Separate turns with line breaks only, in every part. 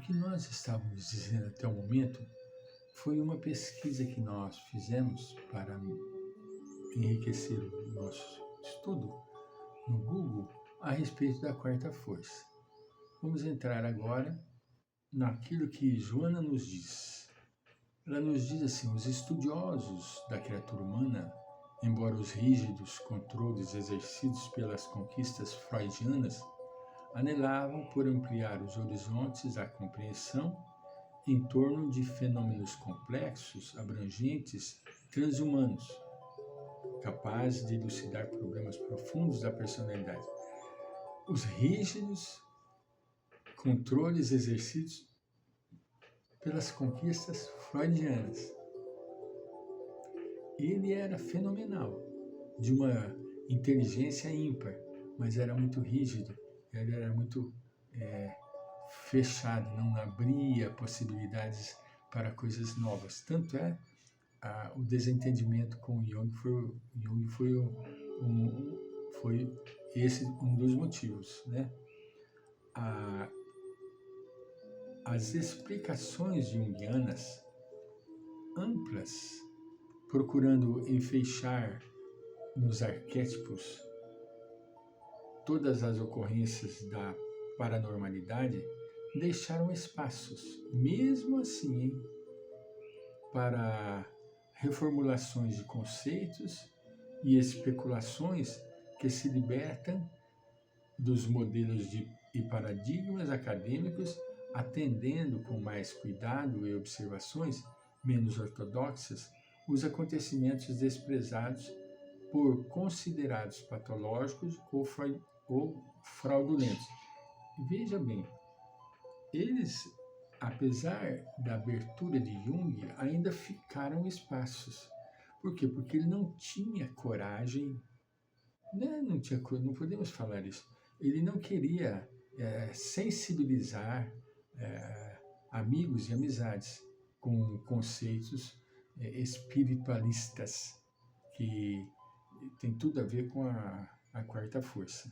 que nós estávamos dizendo até o momento foi uma pesquisa que nós fizemos para enriquecer o nosso estudo no Google a respeito da quarta força. Vamos entrar agora naquilo que Joana nos diz. Ela nos diz assim: os estudiosos da criatura humana, embora os rígidos controles exercidos pelas conquistas freudianas, anelavam por ampliar os horizontes da compreensão em torno de fenômenos complexos, abrangentes, transhumanos, capazes de elucidar problemas profundos da personalidade. Os rígidos controles exercidos pelas conquistas freudianas. Ele era fenomenal, de uma inteligência ímpar, mas era muito rígido, ele era muito fechado, não abria possibilidades para coisas novas. Tanto é o desentendimento com Jung foi esse um dos motivos, né? As explicações junguianas amplas, procurando enfeixar nos arquétipos todas as ocorrências da paranormalidade, deixaram espaços, mesmo assim, para reformulações de conceitos e especulações que se libertam dos modelos e paradigmas acadêmicos, atendendo com mais cuidado e observações menos ortodoxas os acontecimentos desprezados por considerados patológicos ou fraudulentos. Veja bem, eles, apesar da abertura de Jung, ainda ficaram espaços. Por quê? Porque ele não tinha coragem, né? Não podemos falar isso. Ele não queria sensibilizar amigos e amizades com conceitos espiritualistas, que tem tudo a ver com a quarta força.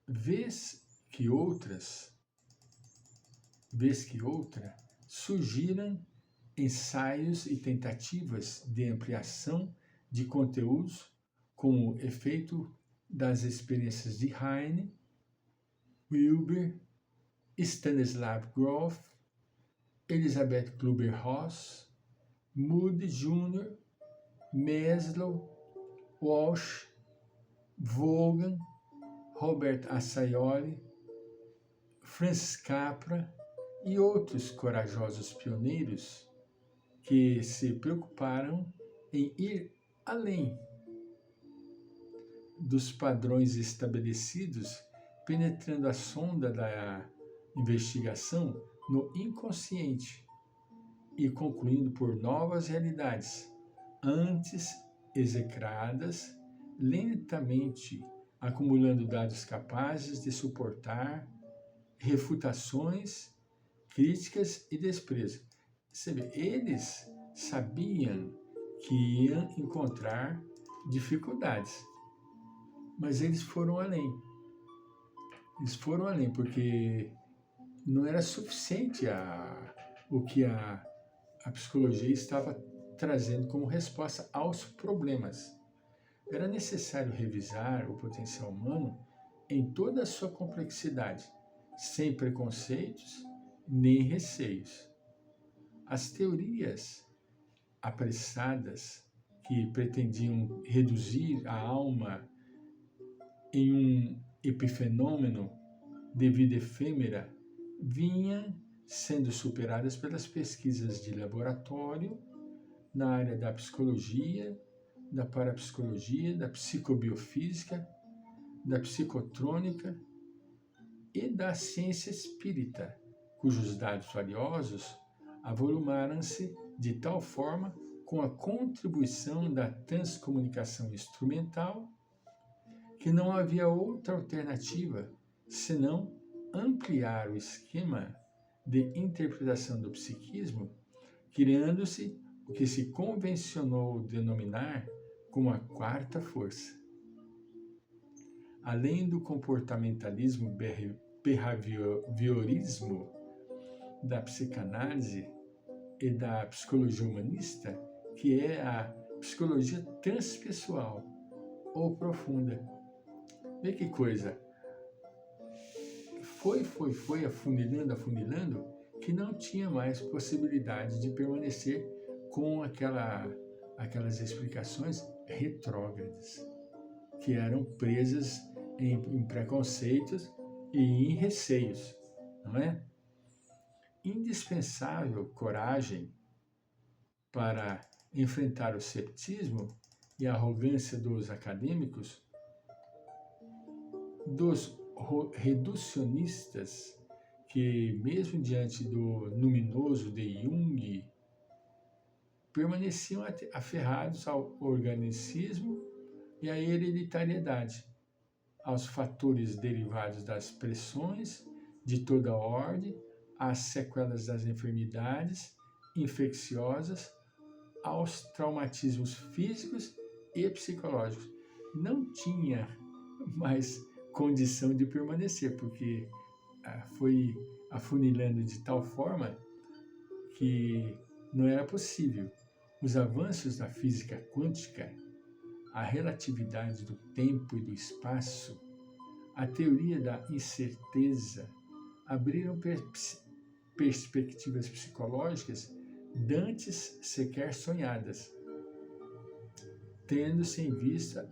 Vez que outra, surgiram ensaios e tentativas de ampliação de conteúdos como efeito das experiências de Heine, Wilber, Stanislav Grof, Elizabeth Kübler-Ross, Moody Jr., Maslow, Walsh, Vaughan, Robert Assayoli, Francis Capra e outros corajosos pioneiros que se preocuparam em ir além dos padrões estabelecidos, penetrando a sonda da investigação no inconsciente e concluindo por novas realidades, antes execradas, lentamente acumulando dados capazes de suportar refutações, críticas e desprezo. Você vê, eles sabiam que iam encontrar dificuldades, mas eles foram além. Eles foram além porque não era suficiente o que a psicologia estava trazendo como resposta aos problemas. Era necessário revisar o potencial humano em toda a sua complexidade, sem preconceitos nem receios. As teorias apressadas que pretendiam reduzir a alma em um epifenômeno de vida efêmera vinham sendo superadas pelas pesquisas de laboratório na área da psicologia, da parapsicologia, da psicobiofísica, da psicotrônica e da ciência espírita, cujos dados valiosos avolumaram-se de tal forma com a contribuição da transcomunicação instrumental que não havia outra alternativa senão ampliar o esquema de interpretação do psiquismo, criando-se o que se convencionou denominar como a quarta força. Além do comportamentalismo behaviorismo, da psicanálise e da psicologia humanista, que é a psicologia transpessoal ou profunda. Vê que coisa. Foi afunilando, que não tinha mais possibilidade de permanecer com aquelas explicações retrógradas, que eram presas em preconceitos e em receios, não é? Indispensável coragem para enfrentar o ceticismo e a arrogância dos acadêmicos, dos reducionistas, que mesmo diante do luminoso de Jung, permaneciam aferrados ao organicismo e à hereditariedade, aos fatores derivados das pressões de toda a ordem, às sequelas das enfermidades infecciosas, aos traumatismos físicos e psicológicos. Não tinha mais condição de permanecer, porque foi afunilando de tal forma que não era possível. Os avanços da física quântica, a relatividade do tempo e do espaço, a teoria da incerteza, abriram perspectivas psicológicas dantes sequer sonhadas, tendo-se em vista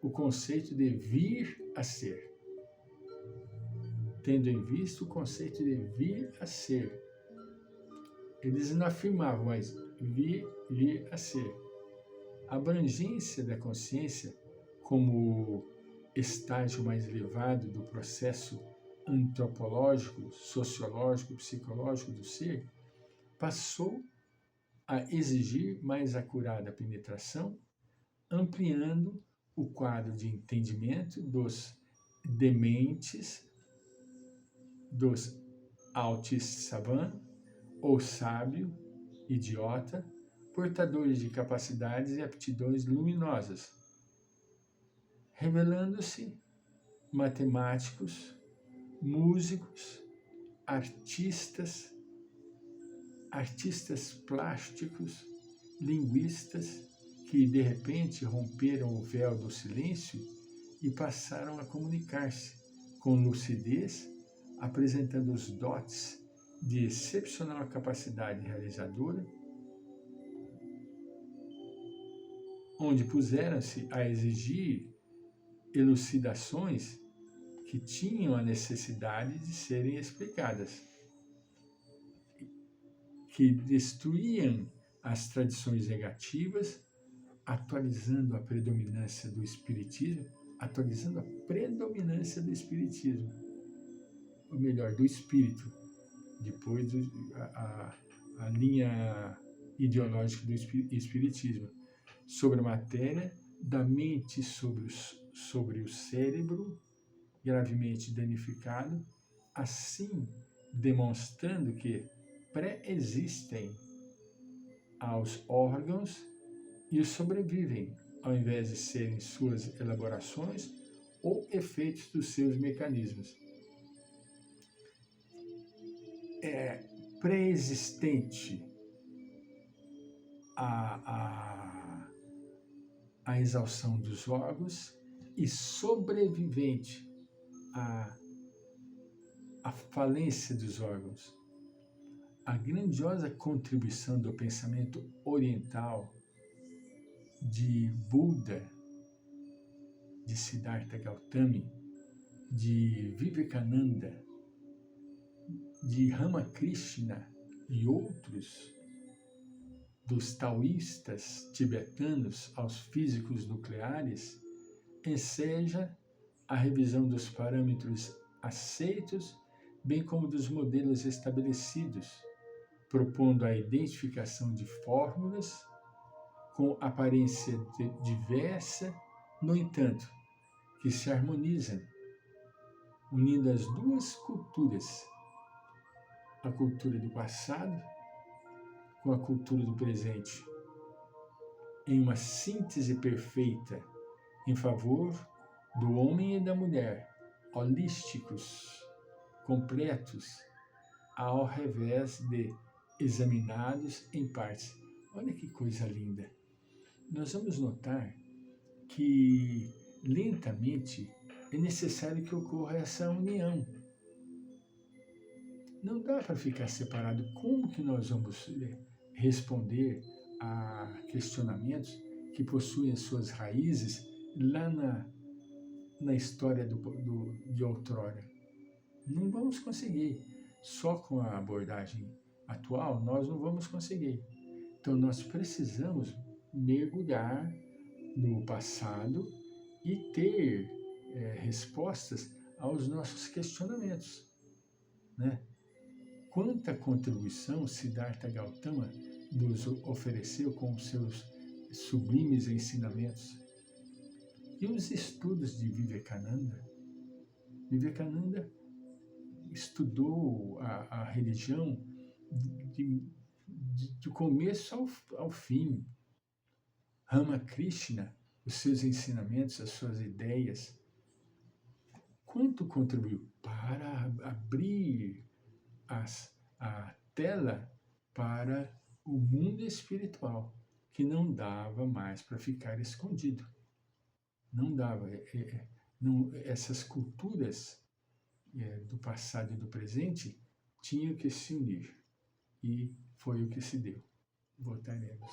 o conceito de vir a ser. Tendo em vista o conceito de vir a ser. Eles não afirmavam, mas vir a ser. A abrangência da consciência como estágio mais elevado do processo antropológico, sociológico, psicológico do ser, passou a exigir mais acurada penetração, ampliando o quadro de entendimento dos dementes, dos autis savant, ou sábio, idiota, portadores de capacidades e aptidões luminosas, revelando-se matemáticos, músicos, artistas plásticos, linguistas, que de repente romperam o véu do silêncio e passaram a comunicar-se com lucidez, apresentando os dotes de excepcional capacidade realizadora, onde puseram-se a exigir elucidações que tinham a necessidade de serem explicadas, que destruíam as tradições negativas, atualizando a predominância do espiritismo, ou melhor, do espírito, depois a linha ideológica do espiritismo, sobre a matéria, da mente sobre o cérebro, gravemente danificado, assim demonstrando que pré-existem aos órgãos e os sobrevivem, ao invés de serem suas elaborações ou efeitos dos seus mecanismos. É pré-existente a exaustão dos órgãos e sobrevivente a falência dos órgãos. A grandiosa contribuição do pensamento oriental de Buda, de Siddhartha Gautami, de Vivekananda, de Ramakrishna e outros, dos taoístas tibetanos aos físicos nucleares, enseja a revisão dos parâmetros aceitos, bem como dos modelos estabelecidos, propondo a identificação de fórmulas com aparência diversa, no entanto, que se harmonizam, unindo as duas culturas, a cultura do passado com a cultura do presente, em uma síntese perfeita em favor do homem e da mulher, holísticos, completos, ao revés de examinados em partes. Olha que coisa linda! Nós vamos notar que lentamente é necessário que ocorra essa união. Não dá para ficar separado. Como que nós vamos responder a questionamentos que possuem as suas raízes lá na história de outrora? Não vamos conseguir. Só com a abordagem atual nós não vamos conseguir. Então nós precisamos mergulhar no passado e ter respostas aos nossos questionamentos, né? Quanta contribuição Siddhartha Gautama nos ofereceu com os seus sublimes ensinamentos. E os estudos de Vivekananda? Vivekananda estudou a religião do começo ao fim. Ramakrishna, os seus ensinamentos, as suas ideias, quanto contribuiu para abrir a tela para o mundo espiritual, que não dava mais para ficar escondido. Não dava. Essas culturas do passado e do presente tinham que se unir. E foi o que se deu. Voltaremos.